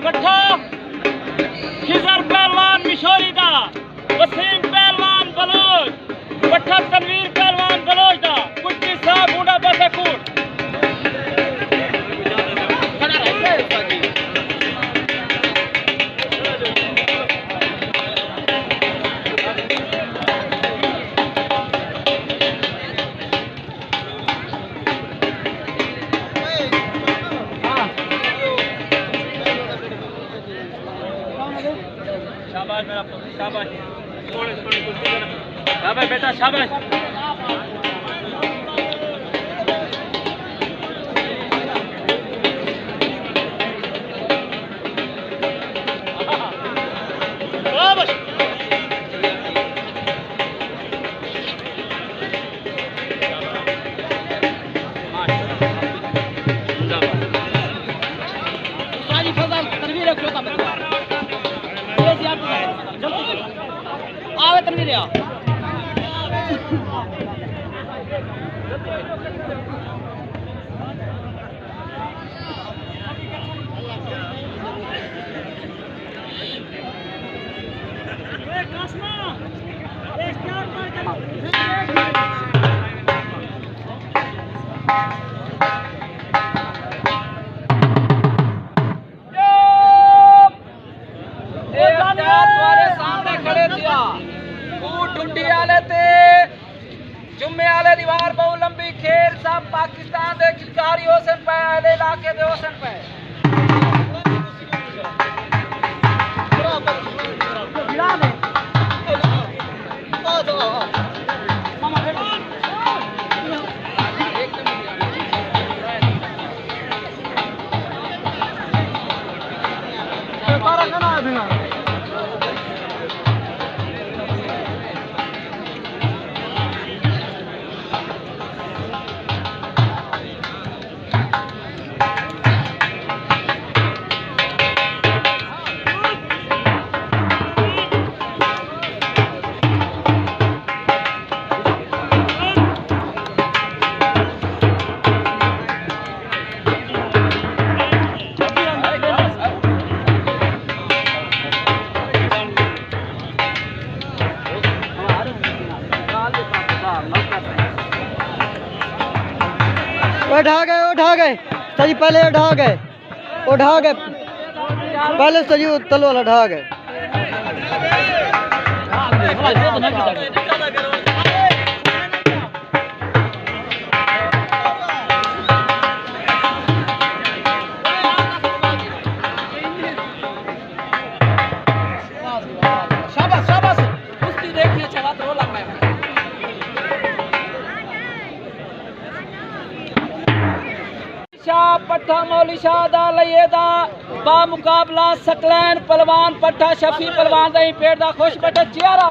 कट्ठा खिजर पहलवान मिशोरी दा, वसीम पहलवान बलोच, कट्ठा तनवीर पहलवान बलोच दा, कुट्टी साहब बूढ़ा बसेकूट। शाबाश मेरा पुत्र, शाबाश, थोड़ी थोड़ी कुश्ती करना, शाबाश बेटा शाबाश। आवे तनवीर आ जुम्मे आले दीवार बहु लंबी खेल सब पाकिस्तान दे खिलकारी होसन पे आले इलाके दे होसन पे उठा गए सजी, पहले उठा गए पहले सजी तलवार उठा गए। शाबाश शाबाश, कुश्ती देखिए चला तो लग रहा है। पट्ठा मौली शाह दा लयेदा बा मुकाबला सकलैन पहलवान पट्ठा शफी पहलवान दा पेड़ दा खुश बट्टा चियारा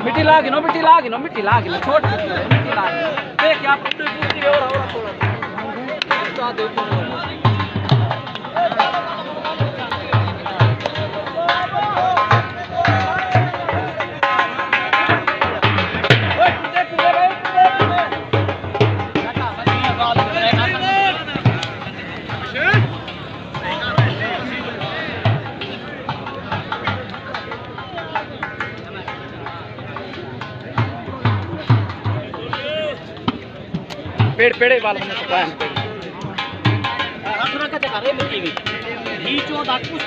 मिट्टी लागी नो छोट मिट्टी लागी देख आप पूरी और थोड़ा पेड़ वाला ने सपाया हाथ रखा चका रे मिट्टी में घीचो दाग कुछ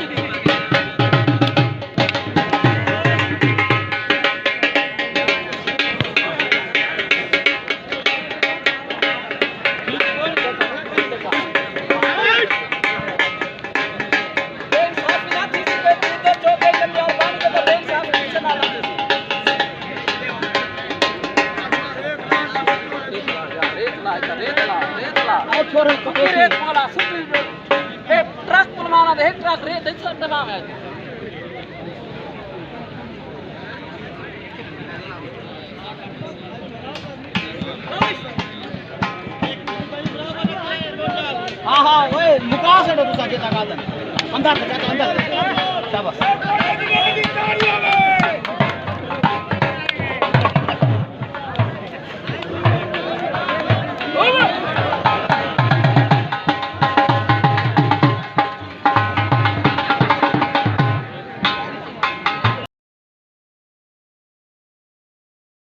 ट्रक पुलमाना दे ट्रक रे दे सब नाम है। हाँ हाँ वो मुकास है तो साजे तक आदन अंदर शाबाश।